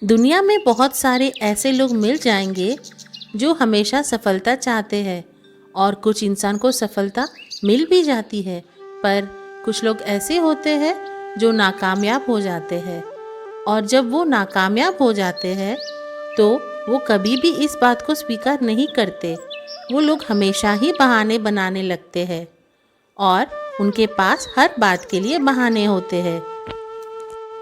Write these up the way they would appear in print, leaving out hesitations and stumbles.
दुनिया में बहुत सारे ऐसे लोग मिल जाएंगे जो हमेशा सफलता चाहते हैं और कुछ इंसान को सफलता मिल भी जाती है, पर कुछ लोग ऐसे होते हैं जो नाकामयाब हो जाते हैं। और जब वो नाकामयाब हो जाते हैं तो वो कभी भी इस बात को स्वीकार नहीं करते। वो लोग हमेशा ही बहाने बनाने लगते हैं और उनके पास हर बात के लिए बहाने होते हैं।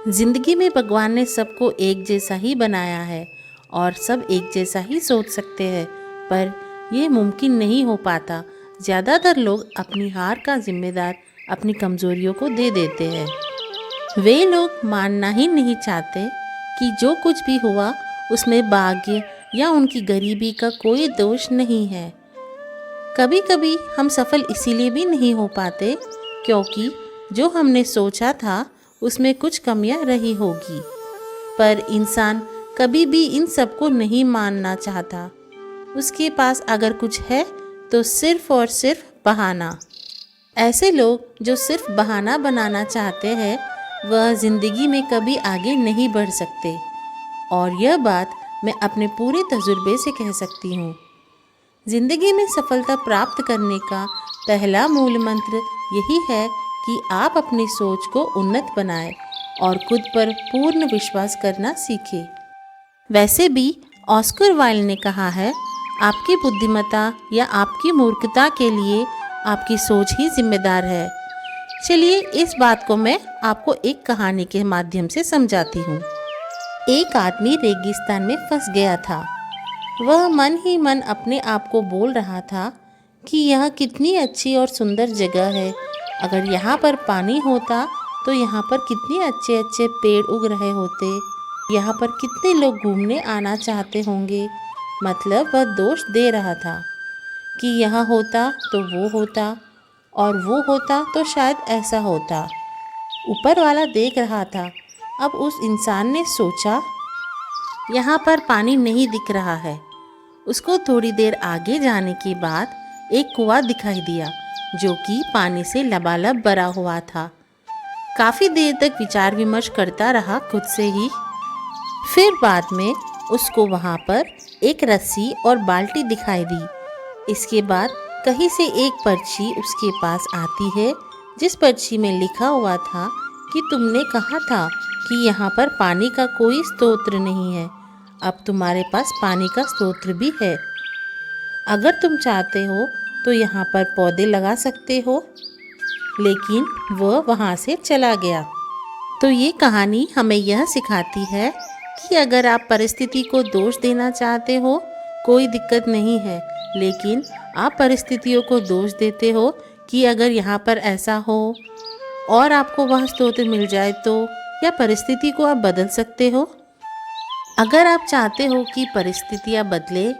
जिंदगी में भगवान ने सबको एक जैसा ही बनाया है और सब एक जैसा ही सोच सकते हैं, पर यह मुमकिन नहीं हो पाता। ज़्यादातर लोग अपनी हार का जिम्मेदार अपनी कमज़ोरियों को दे देते हैं। वे लोग मानना ही नहीं चाहते कि जो कुछ भी हुआ उसमें भाग्य या उनकी गरीबी का कोई दोष नहीं है। कभी कभी हम सफल इसीलिए भी नहीं हो पाते क्योंकि जो हमने सोचा था उसमें कुछ कमियां रही होगी, पर इंसान कभी भी इन सबको नहीं मानना चाहता। उसके पास अगर कुछ है तो सिर्फ और सिर्फ बहाना। ऐसे लोग जो सिर्फ बहाना बनाना चाहते हैं वह जिंदगी में कभी आगे नहीं बढ़ सकते, और यह बात मैं अपने पूरे तजुर्बे से कह सकती हूँ। जिंदगी में सफलता प्राप्त करने का पहला मूल मंत्र यही है कि आप अपनी सोच को उन्नत बनाएं और खुद पर पूर्ण विश्वास करना सीखें। वैसे भी ऑस्कर वाइल्ड ने कहा है, आपकी बुद्धिमत्ता या आपकी मूर्खता के लिए आपकी सोच ही जिम्मेदार है। चलिए इस बात को मैं आपको एक कहानी के माध्यम से समझाती हूँ। एक आदमी रेगिस्तान में फंस गया था। वह मन ही मन अपने आप को बोल रहा था कि यह कितनी अच्छी और सुंदर जगह है। अगर यहाँ पर पानी होता तो यहाँ पर कितने अच्छे अच्छे पेड़ उग रहे होते। यहाँ पर कितने लोग घूमने आना चाहते होंगे। मतलब वह दोष दे रहा था कि यहाँ होता तो वो होता और वो होता तो शायद ऐसा होता। ऊपर वाला देख रहा था। अब उस इंसान ने सोचा, यहाँ पर पानी नहीं दिख रहा है। उसको थोड़ी देर आगे जाने के बाद एक कुआं दिखाई दिया जो कि पानी से लबालब भरा हुआ था। काफ़ी देर तक विचार विमर्श करता रहा खुद से ही। फिर बाद में उसको वहाँ पर एक रस्सी और बाल्टी दिखाई दी। इसके बाद कहीं से एक पर्ची उसके पास आती है जिस पर्ची में लिखा हुआ था कि तुमने कहा था कि यहाँ पर पानी का कोई स्रोत नहीं है। अब तुम्हारे पास पानी का स्रोत भी है। अगर तुम चाहते हो तो यहाँ पर पौधे लगा सकते हो। लेकिन वह वहाँ से चला गया। तो ये कहानी हमें यह सिखाती है कि अगर आप परिस्थिति को दोष देना चाहते हो कोई दिक्कत नहीं है, लेकिन आप परिस्थितियों को दोष देते हो कि अगर यहाँ पर ऐसा हो और आपको वह स्रोत मिल जाए तो, या परिस्थिति को आप बदल सकते हो। अगर आप चाहते हो कि परिस्थितियाँ बदले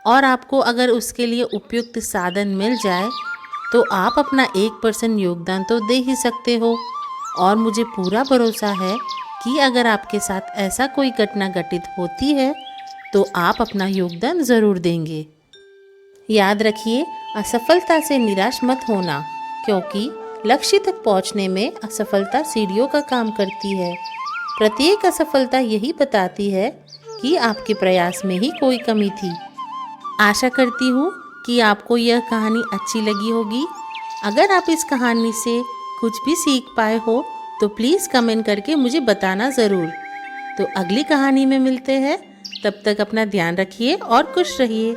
और आपको अगर उसके लिए उपयुक्त साधन मिल जाए तो आप अपना 1% योगदान तो दे ही सकते हो। और मुझे पूरा भरोसा है कि अगर आपके साथ ऐसा कोई घटना घटित होती है तो आप अपना योगदान ज़रूर देंगे। याद रखिए, असफलता से निराश मत होना, क्योंकि लक्ष्य तक पहुंचने में असफलता सीढ़ियों का काम करती है। प्रत्येक असफलता यही बताती है कि आपके प्रयास में ही कोई कमी थी। आशा करती हूँ कि आपको यह कहानी अच्छी लगी होगी। अगर आप इस कहानी से कुछ भी सीख पाए हो तो प्लीज़ कमेंट करके मुझे बताना ज़रूर। तो अगली कहानी में मिलते हैं। तब तक अपना ध्यान रखिए और खुश रहिए।